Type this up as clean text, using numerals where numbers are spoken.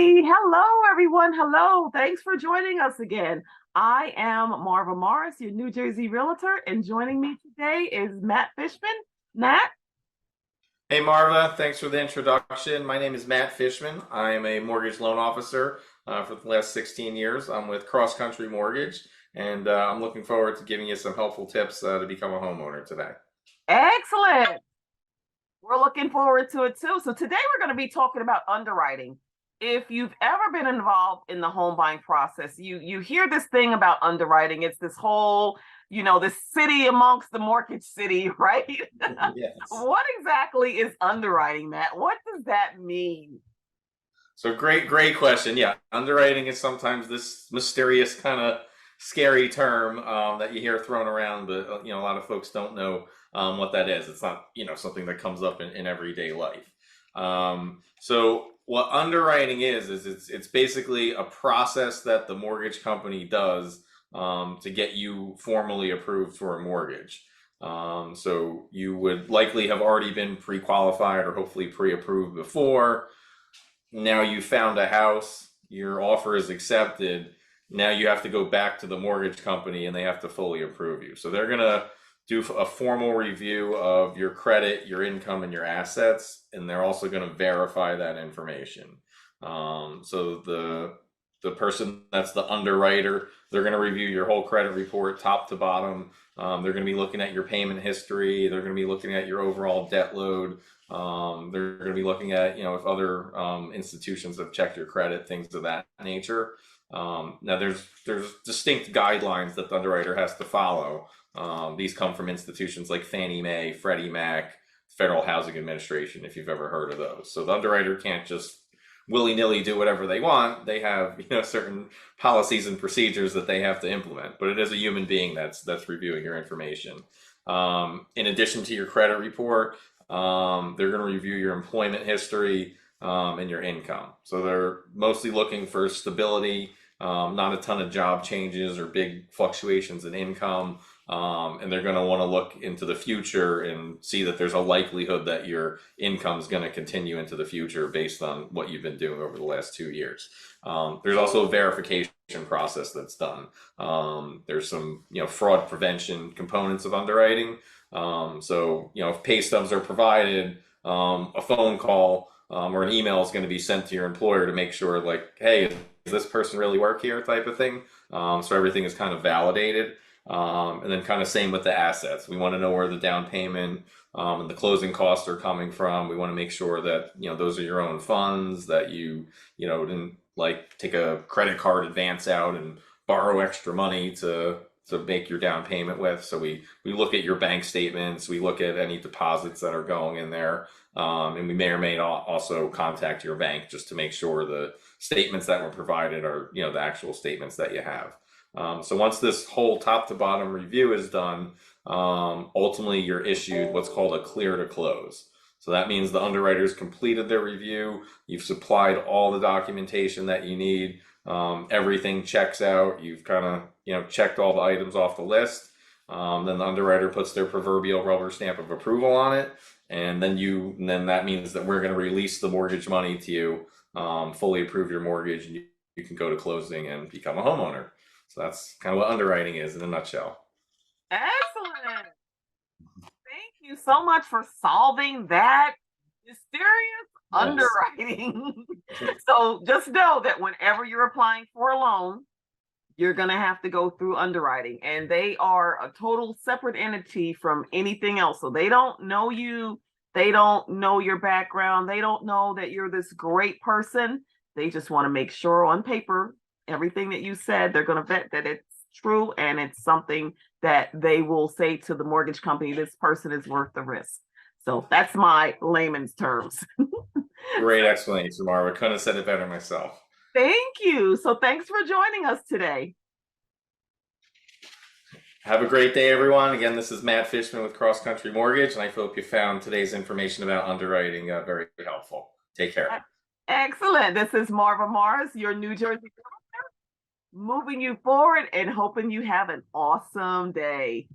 Hello, everyone. Hello. Thanks for joining us again. I am Marva Morris, your New Jersey realtor, and joining me today is Matt Fishman. Matt? Hey Marva, thanks for the introduction. My name is Matt Fishman. I am a mortgage loan officer for the last 16 years. I'm with Cross Country Mortgage, and I'm looking forward to giving you some helpful tips to become a homeowner today. Excellent. We're looking forward to it too. So today we're going to be talking about underwriting. If you've ever been involved in the home buying process, you hear this thing about underwriting. It's this whole, this city amongst the mortgage city, right? Yes. What exactly is underwriting, Matt? What does that mean? So great question. Yeah, underwriting is sometimes this mysterious kind of scary term that you hear thrown around, but a lot of folks don't know what that is. It's not something that comes up in everyday life. So what underwriting is it's basically a process that the mortgage company does to get you formally approved for a mortgage. So you would likely have already been pre-qualified or hopefully pre-approved before. Now you found a house, your offer is accepted. Now you have to go back to the mortgage company and they have to fully approve you. So they're going to do a formal review of your credit, your income, and your assets, and they're also going to verify that information. So the person that's the underwriter, they're going to review your whole credit report top to bottom. They're going to be looking at your payment history. They're going to be looking at your overall debt load. They're going to be looking at, if other institutions have checked your credit, things of that nature. Now there's distinct guidelines that the underwriter has to follow. These come from institutions like Fannie Mae, Freddie Mac, Federal Housing Administration, if you've ever heard of those. So the underwriter can't just willy-nilly do whatever they want. They have certain policies and procedures that they have to implement, but it is a human being that's reviewing your information. In addition to your credit report, they're going to review your employment history and your income. So they're mostly looking for stability, not a ton of job changes or big fluctuations in income. And they're going to want to look into the future and see that there's a likelihood that your income is going to continue into the future based on what you've been doing over the last 2 years. There's also a verification process that's done. There's some fraud prevention components of underwriting. So if pay stubs are provided, a phone call or an email is going to be sent to your employer to make sure, like, hey, does this person really work here, type of thing. So everything is kind of validated. And then kind of same with the assets. We want to know where the down payment and the closing costs are coming from. We want to make sure that those are your own funds, that you didn't like take a credit card advance out and borrow extra money to make your down payment with. So we look at your bank statements, we look at any deposits that are going in there, and we may or may not also contact your bank just to make sure the statements that were provided are the actual statements that you have. So once this whole top to bottom review is done, ultimately you're issued what's called a clear to close. So that means the underwriters completed their review, you've supplied all the documentation that you need, everything checks out, you've kind of checked all the items off the list. Then the underwriter puts their proverbial rubber stamp of approval on it, and then that means that we're going to release the mortgage money to you, fully approve your mortgage, and you can go to closing and become a homeowner. So that's kind of what underwriting is in a nutshell. Excellent. Thank you so much for solving that mysterious Yes. underwriting. So just know that whenever you're applying for a loan, you're going to have to go through underwriting, and they are a total separate entity from anything else. So they don't know you. They don't know your background. They don't know that you're this great person. They just want to make sure on paper, everything that you said, they're going to vet that it's true and it's something that they will say to the mortgage company, this person is worth the risk. So that's my layman's terms. Great explanation, Marva. Couldn't have said it better myself. Thank you. So thanks for joining us today. Have a great day, everyone. Again, this is Matt Fishman with Cross Country Mortgage, and I hope you found today's information about underwriting very helpful. Take care. Excellent. This is Marva Mars, your New Jersey, moving you forward and hoping you have an awesome day.